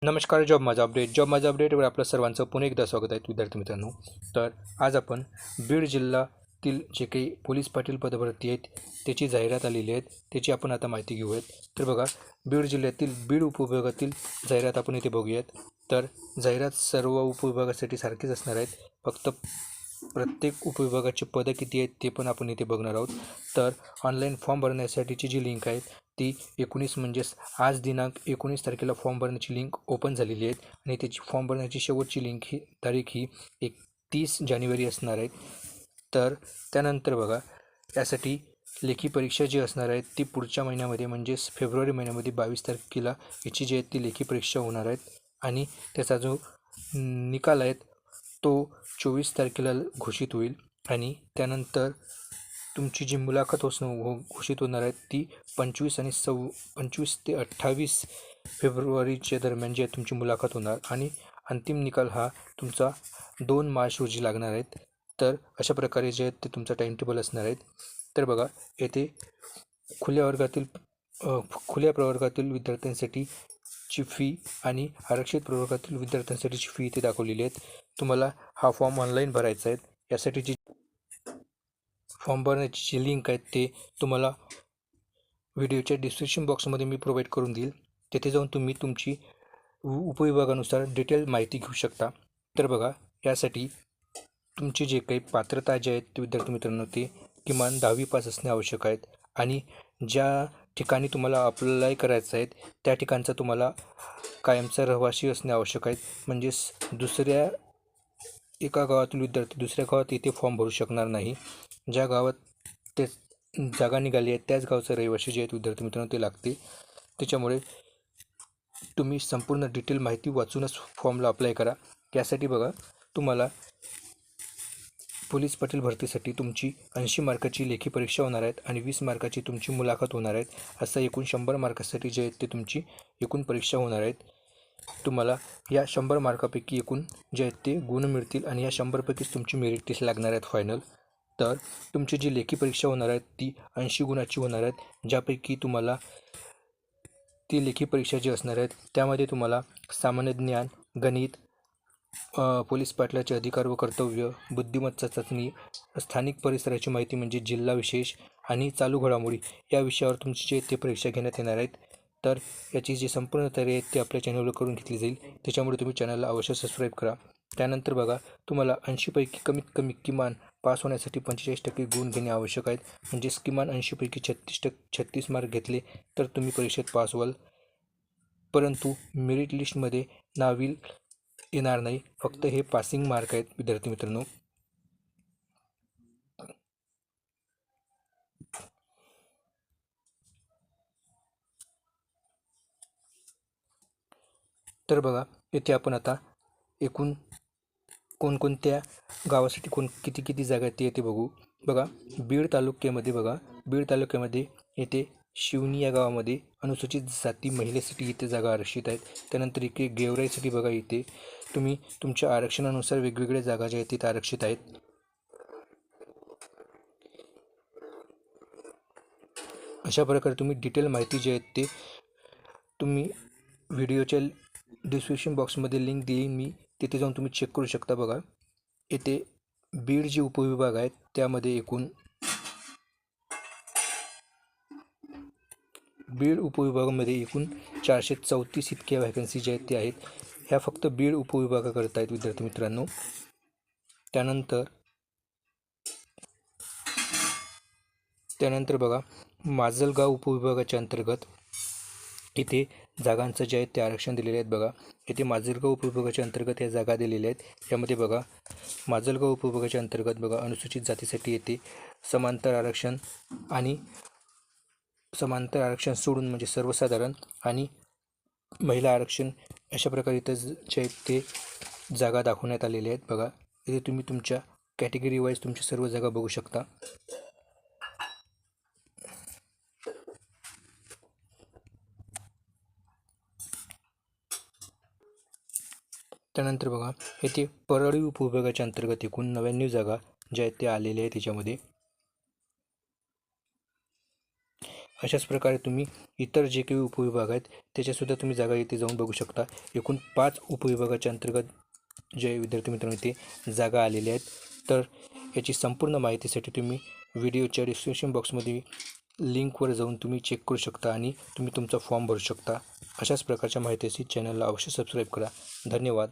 नमस्कार. जॉब माझा अपडेटवर आपलं सर्वांचं पुन्हा एकदा स्वागत आहे विद्यार्थी मित्रांनो. तर आज आपण बीड जिल्ह्यातील जे काही पोलीस पाटील पदभरती आहेत त्याची जाहिरात आलेली आहेत त्याची आपण आता माहिती घेऊयात. तर बघा, बीड जिल्ह्यातील बीड उपविभागातील जाहिरात आपण इथे बघूयात. तर जाहिरात सर्व उपविभागासाठी सारखीच असणार आहेत, फक्त प्रत्येक उपविभागाची पदं किती आहेत ते पण आपण इथे बघणार आहोत. तर ऑनलाईन फॉर्म भरण्यासाठीची जी लिंक आहे ती 19 म्हणजेच आज दिनांक 19 तारखेला फॉर्म भरण्याची लिंक ओपन झालेली आहे आणि त्याची फॉर्म भरण्याची शेवटची तारीख ही 31 जानेवारी असणार आहे. तर त्यानंतर बघा, यासाठी लेखी परीक्षा जी असणार आहे ती पुढच्या महिन्यामध्ये म्हणजेच फेब्रुवारी महिन्यामध्ये 22 तारखेला याची जी आहे ती लेखी परीक्षा होणार आहेत आणि त्याचा जो निकाल आहे तो 24 तारखेला घोषित होईल आणि त्यानंतर तुमची जी मुलाखत घोषित होणार आहे ती 25 ते 28 फेब्रुवारीच्या दरम्यान जी आहे तुमची मुलाखत होणार आणि अंतिम निकाल हा तुमचा 2 मार्च रोजी लागणार आहेत. तर अशा प्रकारे जे आहेत ते तुमचा टाईमटेबल असणार आहेत. तर बघा, येथे खुल्या प्रवर्गातील विद्यार्थ्यांसाठी ची फी आणि आरक्षित प्रवर्गातील विद्यार्थ्यांसाठीची फी इथे दाखवलेली आहेत. तुम्हाला हा फॉर्म ऑनलाईन भरायचा आहे. यासाठीची फॉर्म भरण्याची जी लिंक आहे ते तुम्हाला व्हिडिओच्या डिस्क्रिप्शन बॉक्समध्ये मी प्रोव्हाइड करून देईल. तेथे जाऊन तुम्ही तुमची उपविभागानुसार डिटेल माहिती घेऊ शकता. तर बघा, यासाठी तुमची जे काही पात्रता जे आहेत ते विद्यार्थी मित्रांनो ते किमान 10वी पास असणे आवश्यक आहेत आणि ज्या ठिकाणी तुम्हाला अप्लाय करायचं आहे त्या ठिकाणचा तुम्हाला कायमचा रहिवासी असणे आवश्यक आहे. म्हणजेच एका गावातील विद्यार्थी दुसऱ्या गावात इथे फॉर्म भरू शकणार नाही. ज्या गावात ते जागा निघाली आहे त्याच गावचे रहिवासी जे आहेत विद्यार्थी मित्रांनो ते लागते. त्याच्यामुळे तुम्ही संपूर्ण डिटेल माहिती वाचूनच फॉर्मला अप्लाय करा. यासाठी बघा, तुम्हाला पोलीस पाटील भरतीसाठी तुमची 80 मार्काची लेखी परीक्षा होणार आहेत आणि 20 मार्काची तुमची मुलाखत होणार आहेत. असं एकूण 100 मार्कासाठी जे आहेत ते तुमची एकूण परीक्षा होणार आहेत. तुम्हाला या 100 मार्कापैकी एकूण जे आहेत ते गुण मिळतील आणि या 100पैकीच तुमची मेरिट लिस्ट लागणार आहेत फायनल. तर तुमची जी लेखी परीक्षा होणार आहेत ती 80 गुणाची होणार आहेत, ज्यापैकी तुम्हाला ती लेखी परीक्षा जी असणार आहेत त्यामध्ये तुम्हाला सामान्य ज्ञान, गणित, पोलीस पाटलाचे अधिकार व कर्तव्य, बुद्धिमत्ता चाचणी, स्थानिक परिसराची माहिती म्हणजे जिल्हा विशेष आणि चालू घडामोडी या विषयावर तुमची जे ते परीक्षा घेण्यात येणार आहेत. तर याची जी संपूर्ण तयारी आहे ती आपल्या चॅनलवर करून घेतली जाईल. त्याच्यामुळे तुम्ही चॅनलला अवश्य सबस्क्राईब करा. त्यानंतर बघा, तुम्हाला 80पैकी कमीत कमी किमान पास होण्यासाठी 45% गुण घेणे आवश्यक आहेत. म्हणजेच किमान 80पैकी 36 मार्क घेतले तर तुम्ही परीक्षेत पास व्हाल, परंतु मेरिट लिस्टमध्ये नाव येणार नाही. फक्त हे पासिंग मार्क आहेत विद्यार्थी मित्रांनो. तर बघा, येथे आपण आता एकूण कोणकोणत्या गावासाठी किती किती जागा आहेत ते येथे बघू. बघा, बीड तालुक्यामध्ये येथे शिवणी या गावामध्ये अनुसूचित जाती महिलेसाठी इथे जागा आरक्षित आहेत. त्यानंतर इकडे गेवराईसाठी बघा, इथे तुम्ही तुमच्या आरक्षणानुसार वेगवेगळ्या जागा ज्या आहेत तिथे आरक्षित आहेत. अशा प्रकारे तुम्ही डिटेल माहिती जी आहेत ते तुम्ही व्हिडिओच्या डिस्क्रिप्शन बॉक्समध्ये लिंक देईन मी, तिथे जाऊन तुम्ही चेक करू शकता. बघा, येथे बीड जे उपविभाग आहेत त्यामध्ये बीड उपविभागामध्ये एकूण 434 इतक्या व्हॅकन्सी ज्या आहेत त्या आहेत. ह्या फक्त बीड उपविभागाकरता आहेत विद्यार्थी मित्रांनो. त्यानंतर बघा, माजलगाव उपविभागाच्या अंतर्गत इथे जागांचं जे आहे ते आरक्षण दिलेले आहेत. बघा, इथे माजलगाव उपविभागाच्या अंतर्गत या जागा दिलेल्या आहेत. यामध्ये बघा, माजलगाव उपविभागाच्या अंतर्गत बघा, अनुसूचित जातीसाठी येते समांतर आरक्षण सोडून म्हणजे सर्वसाधारण आणि महिला आरक्षण अशा प्रकारे इथं जे आहेत ते जागा दाखवण्यात आलेल्या आहेत. बघा, इथे तुम्ही तुमच्या कॅटेगरी वाईज तुमच्या सर्व जागा बघू शकता. त्यानंतर बघा, येथे परळी उपविभागाच्या अंतर्गत एकूण 99 जागा ज्या आहेत त्या आलेल्या आहेत त्याच्यामध्ये. अशाच प्रकारे तुम्ही इतर जे काही उपविभाग आहेत त्याच्यासुद्धा तुम्ही जागा इथे जाऊन बघू शकता. एकूण 5 उपविभागाच्या अंतर्गत जे विद्यार्थी मित्रांनो इथे जागा आलेल्या आहेत. तर याची संपूर्ण माहितीसाठी तुम्ही व्हिडिओच्या डिस्क्रिप्शन बॉक्समध्ये लिंकवर जाऊन तुम्ही चेक करू शकता आणि तुम्ही तुमचा फॉर्म भरू शकता. अशाच प्रकारच्या माहितीसाठी चॅनलला अवश्य सबस्क्राईब करा. धन्यवाद.